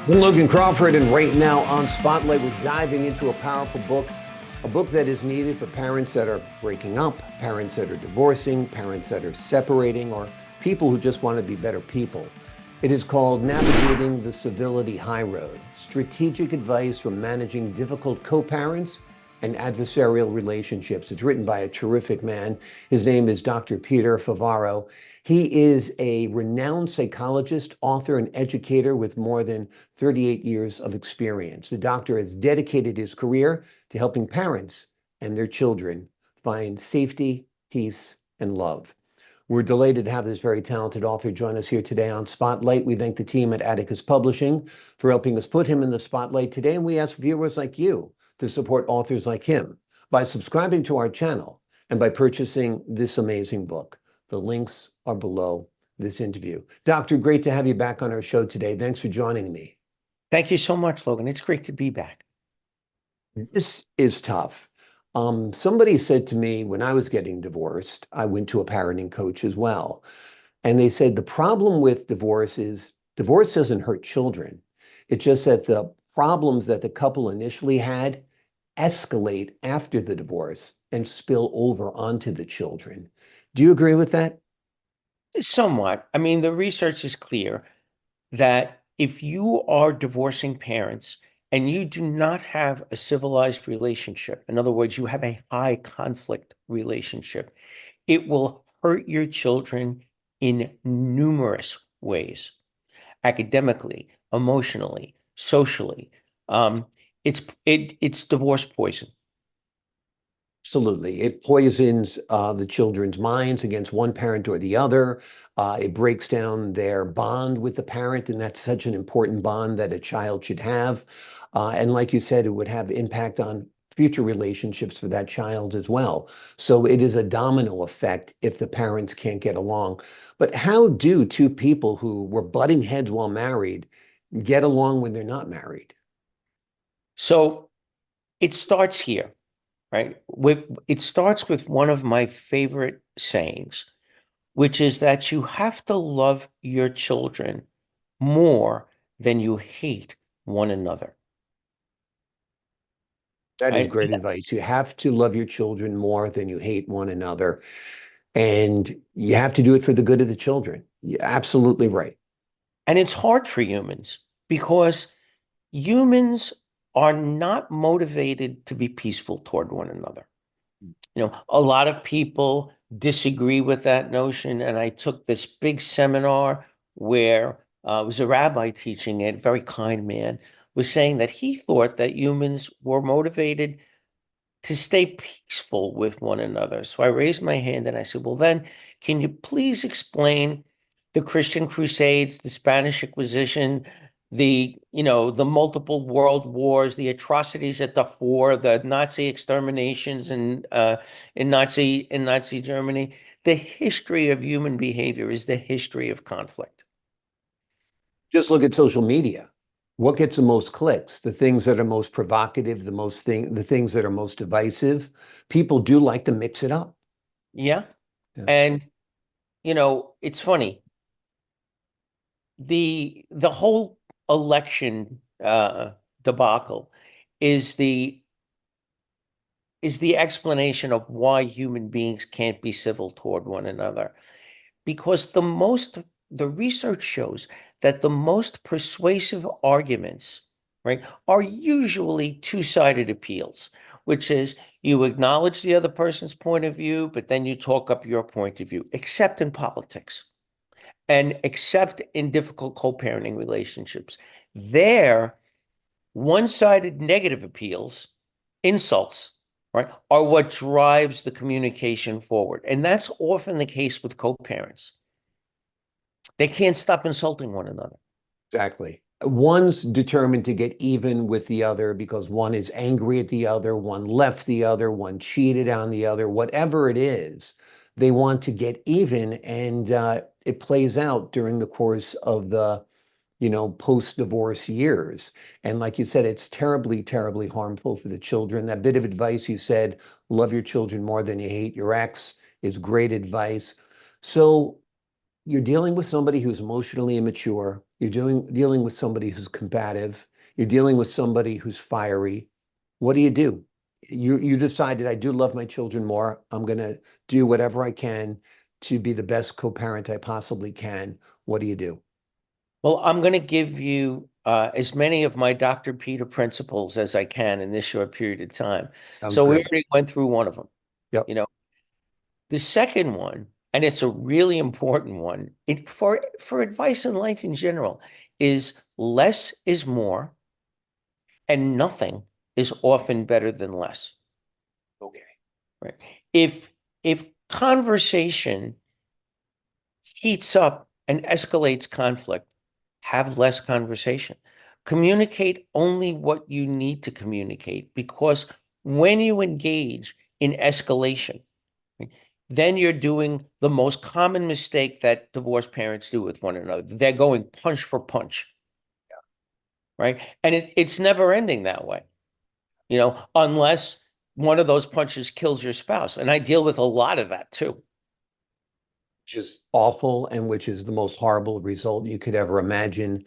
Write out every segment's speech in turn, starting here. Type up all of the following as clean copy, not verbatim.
I'm Logan Crawford, and right now on Spotlight, we're diving into a powerful book, a book that is needed for parents that are breaking up, parents that are divorcing, parents that are separating, or people who just want to be better people. It is called Navigating the Civility High Road, Strategic Advice for Managing Difficult Co-Parents and Adversarial Relationships. It's written by a terrific man. His name is Dr. Peter Favaro. He is a renowned psychologist, author, and educator with more than 38 years of experience. The doctor has dedicated his career to helping parents and their children find safety, peace, and love. We're delighted to have this very talented author join us here today on Spotlight. We thank the team at Atticus Publishing for helping us put him in the spotlight today, and we ask viewers like you to support authors like him by subscribing to our channel and by purchasing this amazing book. The links are below this interview. Doctor, great to have you back on our show today. Thanks for joining me. Thank you so much, Logan. It's great to be back. This is tough. Somebody said to me when I was getting divorced, I went to a parenting coach as well. And they said the problem with divorce is divorce doesn't hurt children. It's just that the problems that the couple initially had escalate after the divorce and spill over onto the children. Do you agree with that? Somewhat. I mean, the research is clear that if you are divorcing parents and you do not have a civilized relationship, in other words, you have a high conflict relationship, it will hurt your children in numerous ways, academically, emotionally, socially. It's divorce poison. Absolutely. It poisons the children's minds against one parent or the other. It breaks down their bond with the parent, and that's such an important bond that a child should have. And like you said, it would have impact on future relationships for that child as well. So it is a domino effect if the parents can't get along. But how do two people who were butting heads while married get along when they're not married? So it starts here, right? It starts with one of my favorite sayings, which is that you have to love your children more than you hate one another. That is Right? great advice. You have to love your children more than you hate one another. And you have to do it for the good of the children. You're absolutely right. And it's hard for humans because humans are not motivated to be peaceful toward one another. A lot of people disagree with that notion. And I took this big seminar where it was a rabbi teaching it, very kind man, was saying that he thought that humans were motivated to stay peaceful with one another. So I raised my hand and I said, well, then, can you please explain the Christian Crusades, the Spanish Inquisition, the multiple world wars, the atrocities at Darfur, the Nazi exterminations in Nazi Germany? The history of human behavior is the history of conflict. Just look at social media. What gets the most clicks? The things that are most provocative, the things that are most divisive. People do like to mix it up. Yeah. Yeah. And, it's funny. The whole election debacle is the explanation of why human beings can't be civil toward one another. Because the research shows that the most persuasive arguments, right, are usually two-sided appeals, which is you acknowledge the other person's point of view, but then you talk up your point of view, except in politics and except in difficult co-parenting relationships. There, one-sided negative appeals, insults, right, are what drives the communication forward. And that's often the case with co-parents. They can't stop insulting one another. Exactly. One's determined to get even with the other because one is angry at the other, one left the other, one cheated on the other, whatever it is, they want to get even. And it plays out during the course of the post-divorce years. And like you said, it's terribly, terribly harmful for the children. That bit of advice you said, love your children more than you hate your ex, is great advice. So you're dealing with somebody who's emotionally immature, You're dealing with somebody who's combative. You're dealing with somebody who's fiery. What do? You decided, I do love my children more. I'm going to do whatever I can to be the best co-parent I possibly can. What do you do? Well, I'm going to give you as many of my Dr. Peter principles as I can in this short period of time. Sounds So we great. already went through one of them. Yep. You know, the second one, and it's a really important one, for advice in life in general, is less is more, and nothing is often better than less. Okay. Right? If if conversation heats up and escalates conflict, have less conversation. Communicate only what you need to communicate, because when you engage in escalation, right, then you're doing the most common mistake that divorced parents do with one another. They're going punch for punch, right? And it's never ending that way, unless one of those punches kills your spouse. And I deal with a lot of that too. Which is awful and which is the most horrible result you could ever imagine.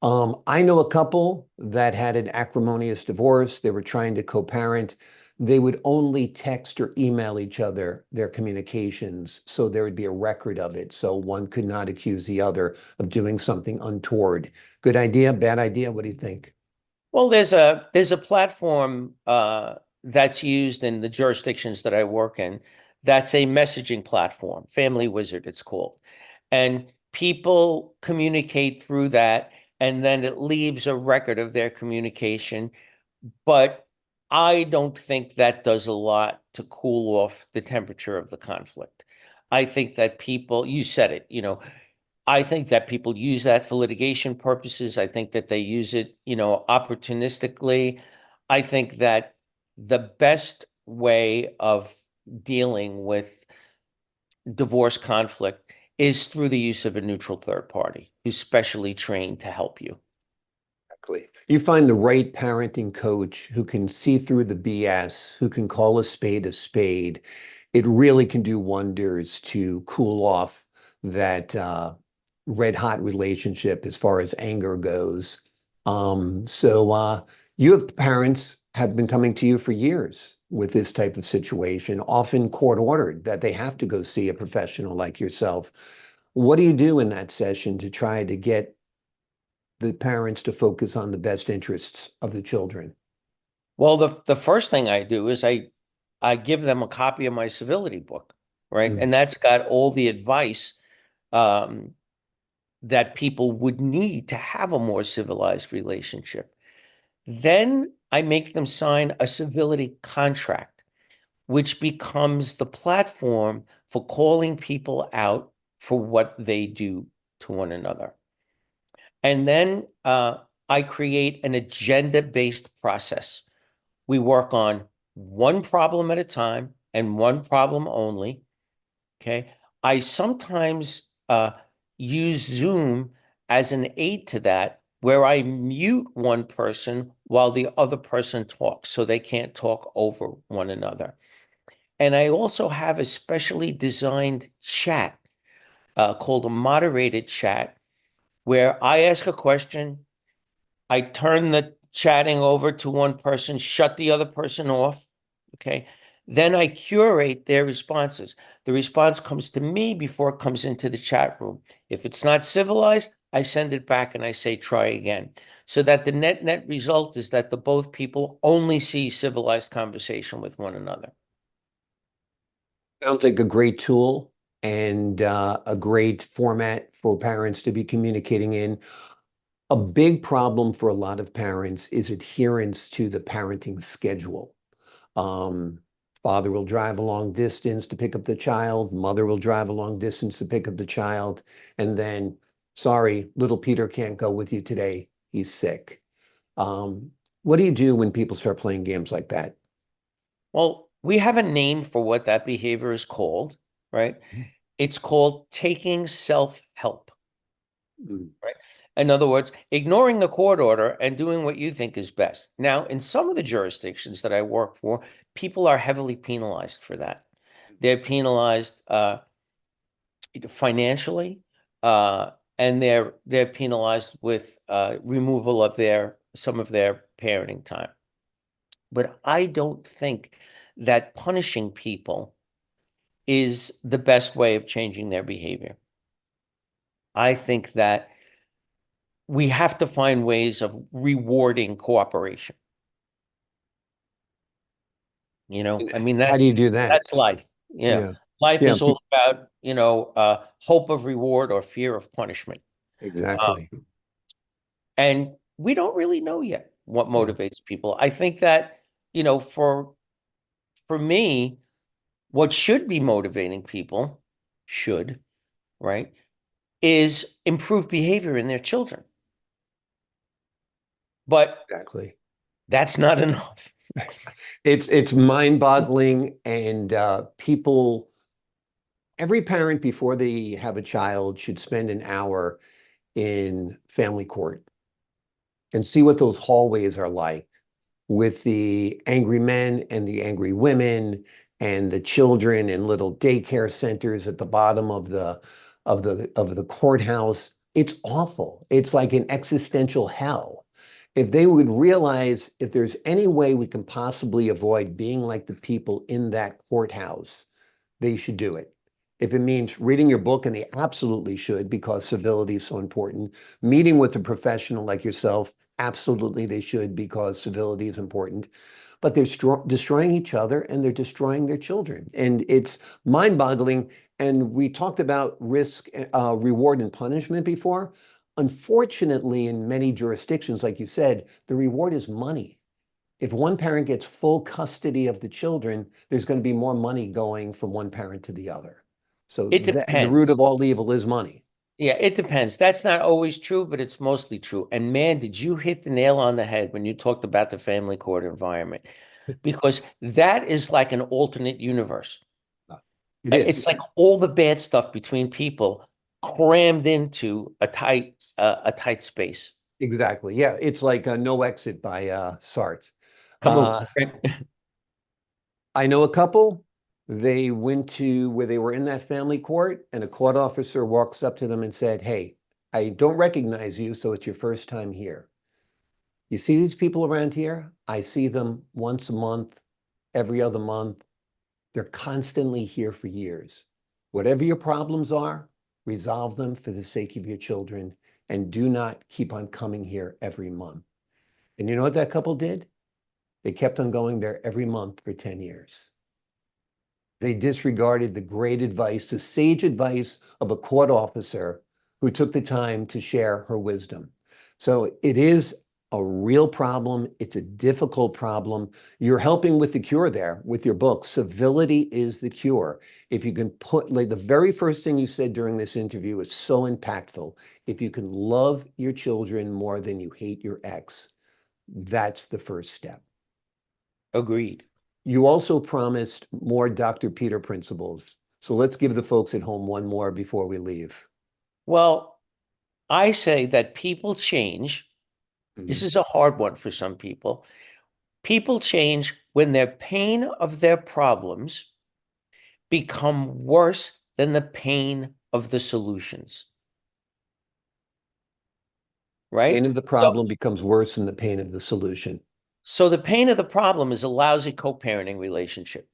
I know a couple that had an acrimonious divorce. They were trying to co-parent. They would only text or email each other their communications, so there would be a record of it, so one could not accuse the other of doing something untoward. Good idea, bad idea? What do you think? Well, there's a platform that's used in the jurisdictions that I work in. That's a messaging platform, Family Wizard, it's called. And people communicate through that, and then it leaves a record of their communication. But I don't think that does a lot to cool off the temperature of the conflict. I think that people, you said it, I think that people use that for litigation purposes. I think that they use it, opportunistically. I think that the best way of dealing with divorce conflict is through the use of a neutral third party who's specially trained to help you. Exactly. You find the right parenting coach who can see through the BS, who can call a spade a spade. It really can do wonders to cool off that red hot relationship as far as anger goes. You have parents have been coming to you for years with this type of situation, often court ordered that they have to go see a professional like yourself. What do you do in that session to try to get the parents to focus on the best interests of the children? Well, the first thing I do is I give them a copy of my civility book, right? Mm. And that's got all the advice um, that people would need to have a more civilized relationship. Then I make them sign a civility contract, which becomes the platform for calling people out for what they do to one another. And then I create an agenda-based process. We work on one problem at a time and one problem only. Okay. I sometimes use Zoom as an aid to that, where I mute one person while the other person talks so they can't talk over one another. And I also have a specially designed chat called a moderated chat, where I ask a question, I turn the chatting over to one person, shut the other person off. Okay. Then I curate their responses. The response comes to me before it comes into the chat room. If it's not civilized, I send it back and I say, try again. So that the net result is that the both people only see civilized conversation with one another. Sounds like a great tool and a great format for parents to be communicating in. A big problem for a lot of parents is adherence to the parenting schedule. Um, Father will drive a long distance to pick up the child, mother will drive a long distance to pick up the child, and then, sorry, little Peter can't go with you today. He's sick. What do you do when people start playing games like that? Well, we have a name for what that behavior is called, right? It's called taking self-help. Mm. Right. In other words, ignoring the court order and doing what you think is best. Now, in some of the jurisdictions that I work for, people are heavily penalized for that. They're penalized financially, and they're penalized with removal of some of their parenting time. But I don't think that punishing people is the best way of changing their behavior. I think that we have to find ways of rewarding cooperation. I mean, How do you do that? that's life. Yeah. Life Yeah, is all about, hope of reward or fear of punishment. exactly. And we don't really know yet what Yeah, motivates people. I think that, for me, what should be motivating people right, is improved behavior in their children. But exactly. that's not enough. It's mind-boggling, and every parent before they have a child should spend an hour in family court and see what those hallways are like with the angry men and the angry women and the children in little daycare centers at the bottom of the courthouse. It's awful. It's like an existential hell. If they would realize if there's any way we can possibly avoid being like the people in that courthouse, they should do it. If it means reading your book, and they absolutely should because civility is so important, meeting with a professional like yourself, absolutely they should because civility is important. But they're destroying each other and they're destroying their children. And it's mind-boggling. And we talked about risk, reward, and punishment before. Unfortunately, in many jurisdictions, like you said, the reward is money. If one parent gets full custody of the children, there's going to be more money going from one parent to the other. So It the root of depends. all evil is money. Yeah, it depends. That's not always true, but it's mostly true. And man, did you hit the nail on the head when you talked about the family court environment, because that is like an alternate universe. It is. It's like all the bad stuff between people crammed into a tight space. Exactly. Yeah, it's like No Exit by Sartre. Come on. Uh, I know a couple. They went to where they were in that family court, and a court officer walks up to them and said, "Hey, I don't recognize you, so it's your first time here. You see these people around here? I see them once a month, every other month. They're constantly here for years. Whatever your problems are, resolve them for the sake of your children, and do not keep on coming here every month." And you know what that couple did? They kept on going there every month for 10 years. They disregarded the great advice, the sage advice of a court officer who took the time to share her wisdom. So it is a real problem. It's a difficult problem. You're helping with the cure there with your book. Civility is the cure. If you can put, like the very first thing you said during this interview is so impactful. If you can love your children more than you hate your ex, that's the first step. Agreed. You also promised more Dr. Peter principles. So let's give the folks at home one more before we leave. Well, I say that people change. This Mhm. is a hard one for some people. People change when their pain of their problems become worse than the pain of the solutions, Pain right? of the So, problem becomes worse than the pain of the solution. so the pain of the problem is a lousy co-parenting relationship.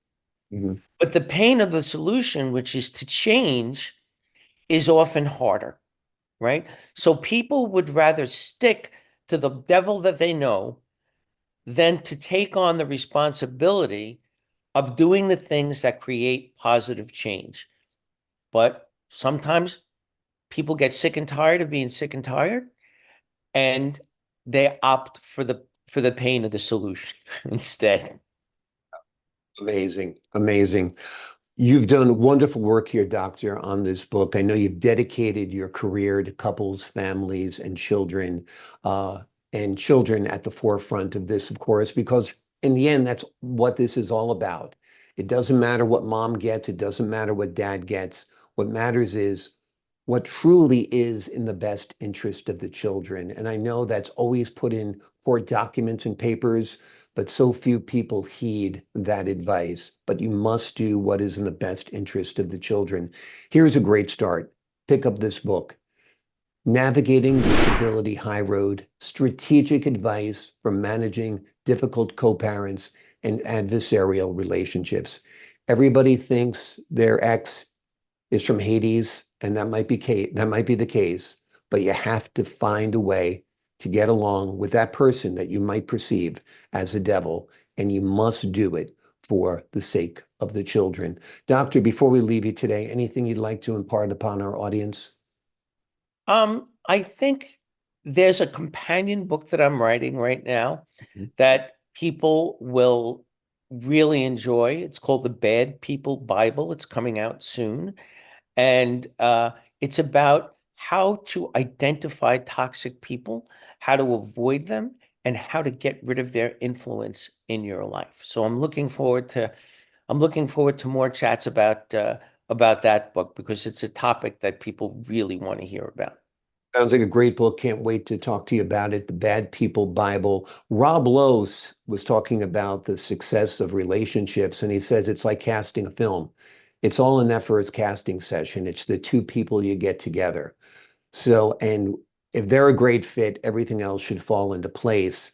Mhm. But the pain of the solution, which is to change, is often harder, right? So people would rather stick to the devil that they know than to take on the responsibility of doing the things that create positive change. But sometimes people get sick and tired of being sick and tired, and they opt for the pain of the solution instead. Amazing, amazing. You've done wonderful work here, Doctor, on this book. I know you've dedicated your career to couples, families, uh, and children at the forefront of this, of course, because in the end, that's what this is all about. It doesn't matter what mom gets, it doesn't matter what dad gets. What matters is what truly is in the best interest of the children. And I know that's always put in court documents and papers, but so few people heed that advice. But you must do what is in the best interest of the children. Here's a great start. Pick up this book. Navigating the Civility High Road, strategic advice for managing difficult co-parents and adversarial relationships. Everybody thinks their ex is from Hades, and that might be the case, but you have to find a way to get along with that person that you might perceive as a devil, and you must do it for the sake of the children. Doctor, before we leave you today, anything you'd like to impart upon our audience? I think there's a companion book that I'm writing right now Mhm. that people will really enjoy. It's called The Bad People Bible. It's coming out soon. And it's about how to identify toxic people, how to avoid them, and how to get rid of their influence in your life. So I'm looking forward to more chats about that book because it's a topic that people really want to hear about. Sounds like a great book. Can't wait to talk to you about it. The Bad People Bible. Rob Lowe was talking about the success of relationships, and he says it's like casting a film. It's all in that first casting session. It's the two people you get together. So, and if they're a great fit, everything else should fall into place.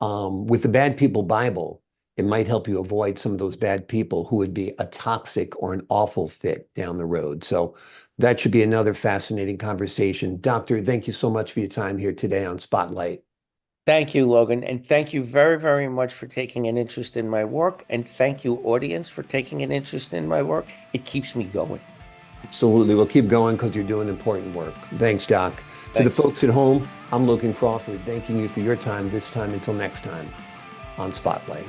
With the Bad People Bible, it might help you avoid some of those bad people who would be a toxic or an awful fit down the road. So that should be another fascinating conversation. Doctor, thank you so much for your time here today on Spotlight. Thank you, Logan. And thank you very, very much for taking an interest in my work. And thank you, audience, for taking an interest in my work. It keeps me going. Absolutely. We'll keep going because you're doing important work. Thanks, Doc. To the Thanks. folks at home, I'm Logan Crawford, thanking you for your time this time until next time on Spotlight.